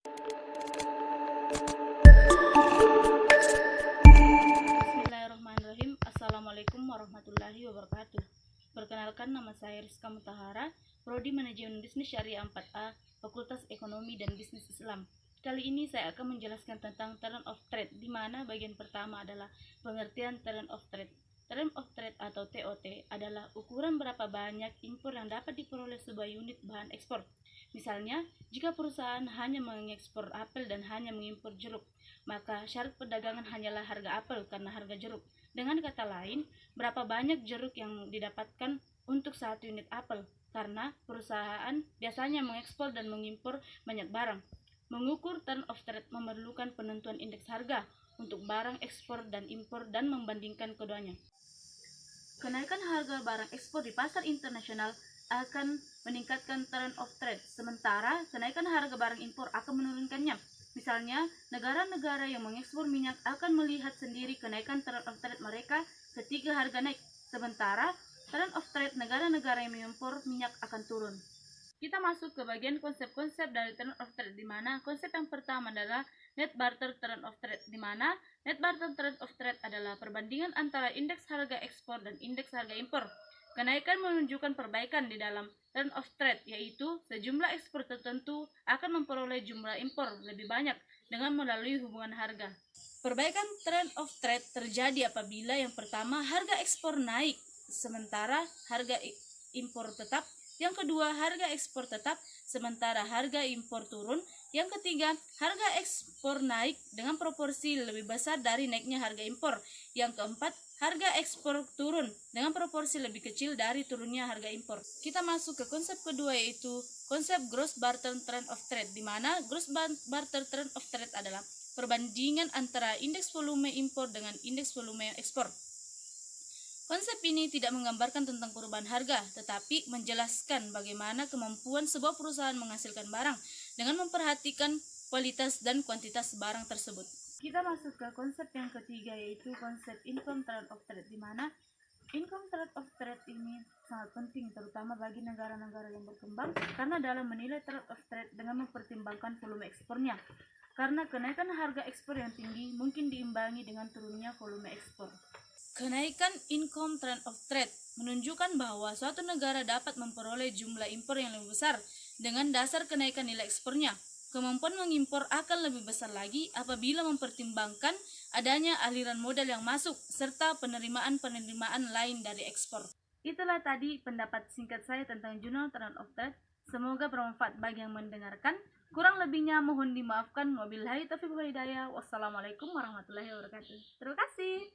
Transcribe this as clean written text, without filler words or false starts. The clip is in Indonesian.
Bismillahirrahmanirrahim. Assalamualaikum warahmatullahi wabarakatuh. Perkenalkan, nama saya Rizka Mutahara, Prodi Manajemen Bisnis Syariah 4A, Fakultas Ekonomi dan Bisnis Islam. Kali ini saya akan menjelaskan tentang Term of Trade, di mana bagian pertama adalah pengertian Term of Trade. Term of Trade atau TOT adalah ukuran berapa banyak impor yang dapat diperoleh sebuah unit bahan ekspor. Misalnya, jika perusahaan hanya mengekspor apel dan hanya mengimpor jeruk, maka syarat perdagangan hanyalah harga apel karena harga jeruk. Dengan kata lain, berapa banyak jeruk yang didapatkan untuk satu unit apel, karena perusahaan biasanya mengekspor dan mengimpor banyak barang. Mengukur turn of trade memerlukan penentuan indeks harga untuk barang ekspor dan impor dan membandingkan keduanya. Kenaikan harga barang ekspor di pasar internasional akan meningkatkan turn of trade, sementara kenaikan harga barang impor akan menurunkannya. Misalnya, negara-negara yang mengekspor minyak akan melihat sendiri kenaikan turn of trade mereka ketika harga naik, sementara turn of trade negara-negara yang mengimpor minyak akan turun. Kita masuk ke bagian konsep-konsep dari turn of trade, di mana konsep yang pertama adalah net barter turn of trade, di mana net barter turn of trade adalah perbandingan antara indeks harga ekspor dan indeks harga impor. Kenaikan menunjukkan perbaikan di dalam turn of trade, yaitu sejumlah ekspor tertentu akan memperoleh jumlah impor lebih banyak dengan melalui hubungan harga. Perbaikan turn of trade terjadi apabila yang pertama harga ekspor naik, sementara harga impor tetap. Yang kedua, harga ekspor tetap, sementara harga impor turun. Yang ketiga, harga ekspor naik dengan proporsi lebih besar dari naiknya harga impor. Yang keempat, harga ekspor turun dengan proporsi lebih kecil dari turunnya harga impor. Kita masuk ke konsep kedua, yaitu konsep gross barter trend of trade, di mana gross barter trend of trade adalah perbandingan antara indeks volume impor dengan indeks volume ekspor. Konsep ini tidak menggambarkan tentang perubahan harga, tetapi menjelaskan bagaimana kemampuan sebuah perusahaan menghasilkan barang dengan memperhatikan kualitas dan kuantitas barang tersebut. Kita masuk ke konsep yang ketiga, yaitu konsep income trade of trade, di mana income trade of trade ini sangat penting terutama bagi negara-negara yang berkembang, karena dalam menilai trade of trade dengan mempertimbangkan volume ekspornya. Karena kenaikan harga ekspor yang tinggi mungkin diimbangi dengan turunnya volume ekspor. Kenaikan income trend of trade menunjukkan bahwa suatu negara dapat memperoleh jumlah impor yang lebih besar dengan dasar kenaikan nilai ekspornya. Kemampuan mengimpor akan lebih besar lagi apabila mempertimbangkan adanya aliran modal yang masuk serta penerimaan-penerimaan lain dari ekspor. Itulah tadi pendapat singkat saya tentang jurnal trend of trade. Semoga bermanfaat bagi yang mendengarkan. Kurang lebihnya mohon dimaafkan. Wabillahi taufiq wal hidayah. Wassalamualaikum warahmatullahi wabarakatuh. Terima kasih.